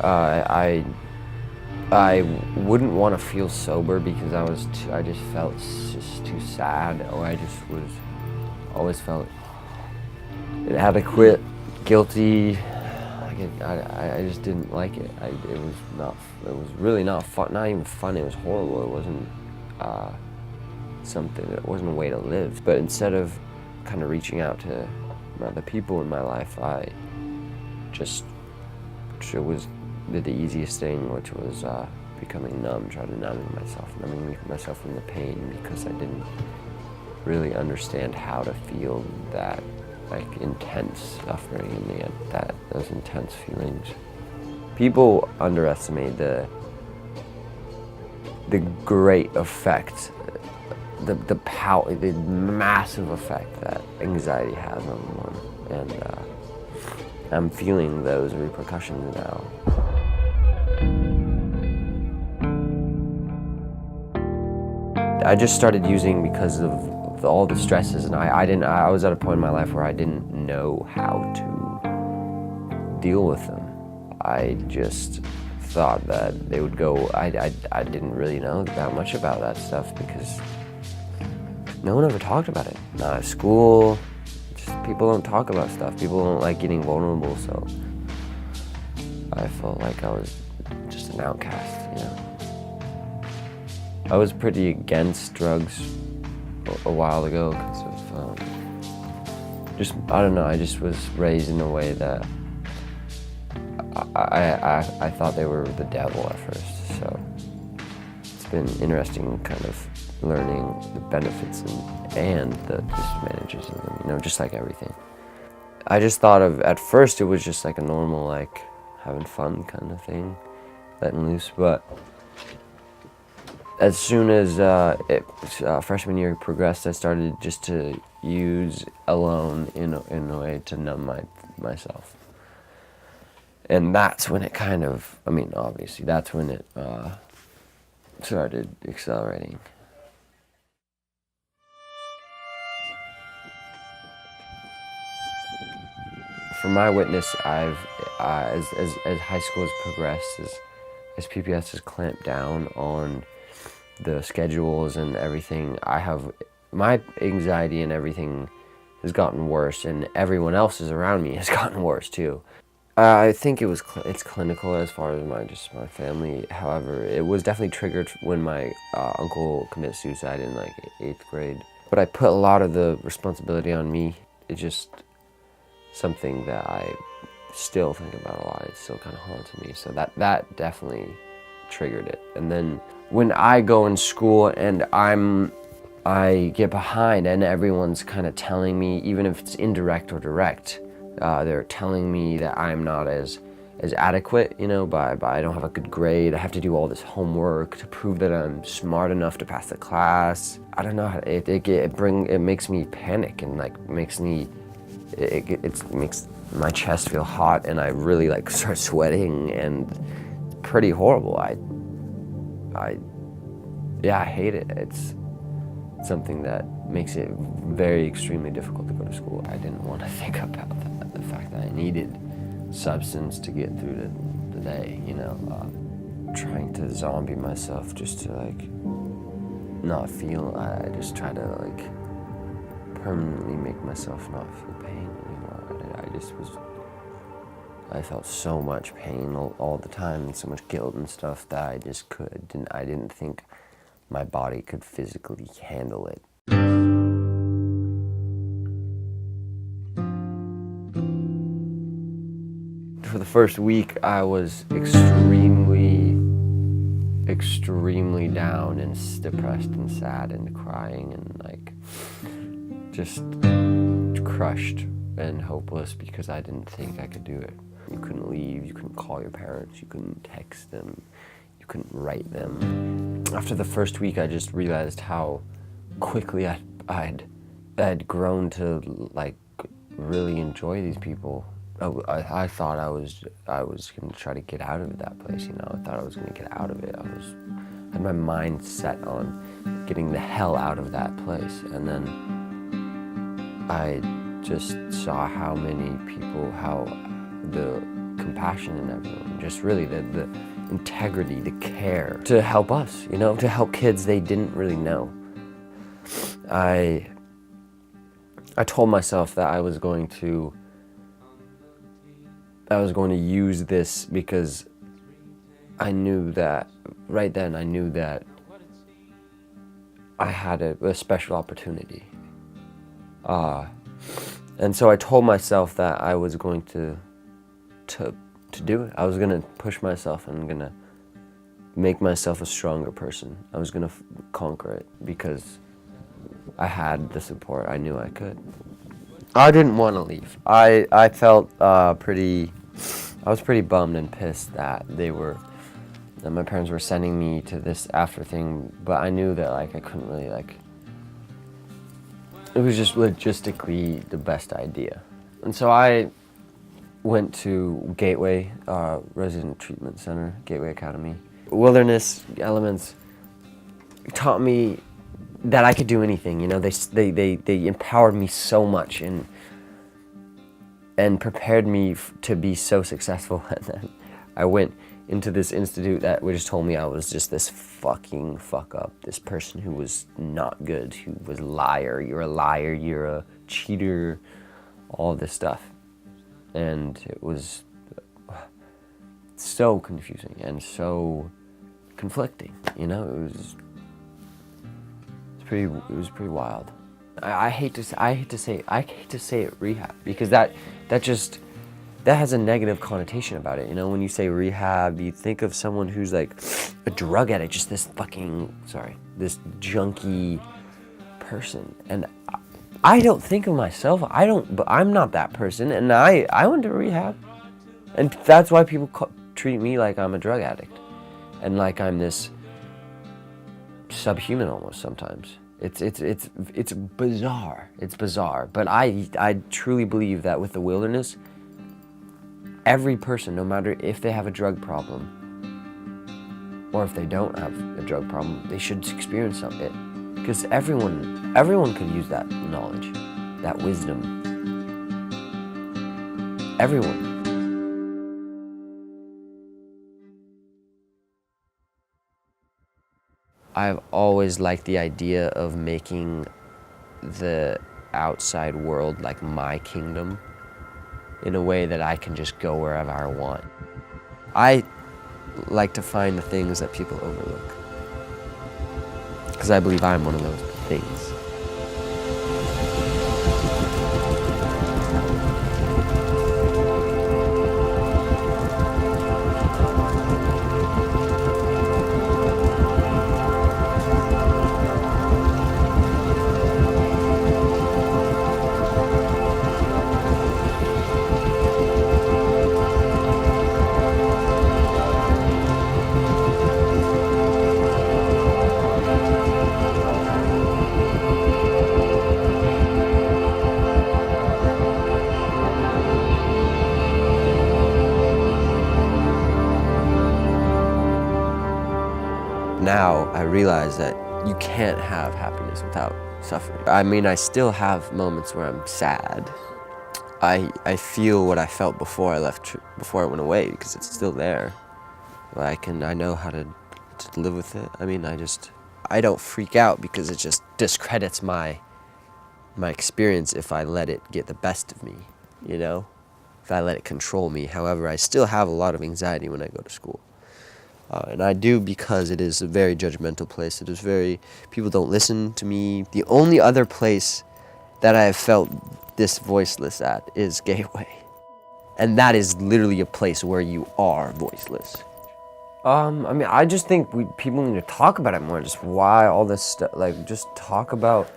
I wouldn't want to feel sober because I just felt just too sad, or always felt inadequate, guilty. I just didn't like it. It was really not fun, not even fun, it was horrible. It wasn't it wasn't a way to live. But instead of kind of reaching out to the people in my life, I just did the easiest thing, which was becoming numb, trying to numbing myself from the pain, because I didn't really understand how to feel that intense suffering in the end, those intense feelings. People underestimate the great effect, the power, the massive effect that anxiety has on one, and I'm feeling those repercussions now. I just started using because of all the stresses, and I was at a point in my life where I didn't know how to deal with them. I just thought that they would go. I didn't really know that much about that stuff because no one ever talked about it. Not at school. Just people don't talk about stuff. People don't like getting vulnerable, so I felt like I was just an outcast, you know. I was pretty against drugs a while ago because of I don't know, I just was raised in a way that I thought they were the devil at first, so it's been interesting kind of learning the benefits and the disadvantages of them, you know, just like everything. I just thought at first it was just like a normal, like, having fun kind of thing, letting loose, but as soon as freshman year progressed, I started just to use alone in a way to numb myself. And that's when it kind of, obviously, that's when it started accelerating. From my witness, as high school has progressed, as PPS has clamped down on the schedules and everything, my anxiety and everything has gotten worse, and everyone else's around me has gotten worse too. I think it's clinical as far as my family. However, it was definitely triggered when my uncle committed suicide in like 8th grade. But I put a lot of the responsibility on me. It's just something that I still think about a lot. It still kind of haunts me. So that definitely triggered it. And then when I go in school and I get behind and everyone's kind of telling me, even if it's indirect or direct, they're telling me that I'm not as adequate, you know, by I don't have a good grade. I have to do all this homework to prove that I'm smart enough to pass the class. I don't know, it makes me panic, and like makes my chest feel hot, and I really like start sweating, and it's pretty horrible. I hate it. It's something that makes it very extremely difficult to go to school. I didn't want to think about that, the fact that I needed substance to get through the day, you know, trying to zombie myself just to like not feel. I just try to like permanently make myself not feel pain anymore. I felt so much pain all the time, and so much guilt and stuff that I didn't think my body could physically handle it. For the first week, I was extremely down and depressed and sad and crying and like just crushed and hopeless because I didn't think I could do it. You couldn't leave, you couldn't call your parents, you couldn't text them, you couldn't write them. After the first week, I just realized how quickly I'd grown to like really enjoy these people. I thought I was going to try to get out of that place, you know. I thought I was going to get out of it. I had my mind set on getting the hell out of that place, and then I just saw how many people, how the compassion in everyone, just really the integrity, the care to help us, to help kids they didn't really know. I told myself that I was going to use this because I knew that, right then, I knew that I had a special opportunity. And so I told myself that I was going to do it. I was going to push myself and going to make myself a stronger person. I was going to conquer it because I had the support. I knew I could. I didn't want to leave. I felt I was pretty bummed and pissed that my parents were sending me to this after thing, but I knew that I couldn't really it was just logistically the best idea. And so I went to Gateway Resident Treatment Center, Gateway Academy. Wilderness elements taught me that I could do anything. They empowered me so much and prepared me to be so successful. And then I went into this institute that just told me I was just this fucking fuck up, this person who was not good, who was a liar, you're a cheater, all this stuff. And it was so confusing and so conflicting, it was pretty wild. I hate to say it rehab, because that has a negative connotation about it. When you say rehab, you think of someone who's like a drug addict, just this junky person. And I don't think of myself, but I'm not that person. And I went to rehab. And that's why people treat me like I'm a drug addict. And like I'm this subhuman almost sometimes. It's bizarre. It's bizarre. But I truly believe that with the wilderness, every person, no matter if they have a drug problem or if they don't have a drug problem, they should experience it. Because everyone could use that knowledge, that wisdom. Everyone. I've always liked the idea of making the outside world like my kingdom, in a way that I can just go wherever I want. I like to find the things that people overlook, because I believe I'm one of those things. Now I realize that you can't have happiness without suffering. I mean, I still have moments where I'm sad. I feel what I felt before I went away, because it's still there. I know how to live with it. I mean, I don't freak out because it just discredits my experience if I let it get the best of me, if I let it control me. However, I still have a lot of anxiety when I go to school. And I do, because it is a very judgmental place. People don't listen to me. The only other place that I have felt this voiceless at is Gateway. And that is literally a place where you are voiceless. I just think people need to talk about it more. Just why all this stuff, just talk about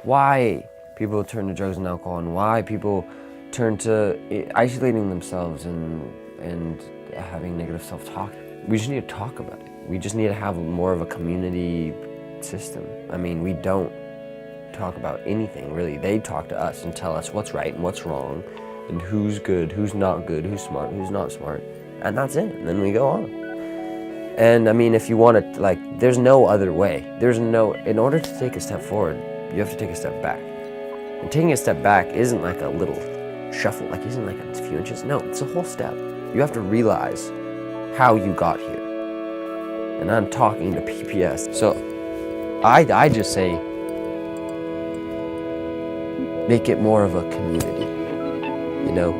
why people turn to drugs and alcohol, and why people turn to isolating themselves and having negative self-talk. We just need to talk about it. We just need to have more of a community system. I mean, we don't talk about anything, really. They talk to us and tell us what's right and what's wrong, and who's good, who's not good, who's smart, who's not smart, and that's it. And then we go on. And I mean, if you want to, there's no other way. In order to take a step forward, you have to take a step back. And taking a step back isn't like a little shuffle, isn't like a few inches. No, it's a whole step. You have to realize how you got here. And I'm talking to PPS. So I just say, make it more of a community, you know?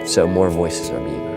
So more voices are being heard.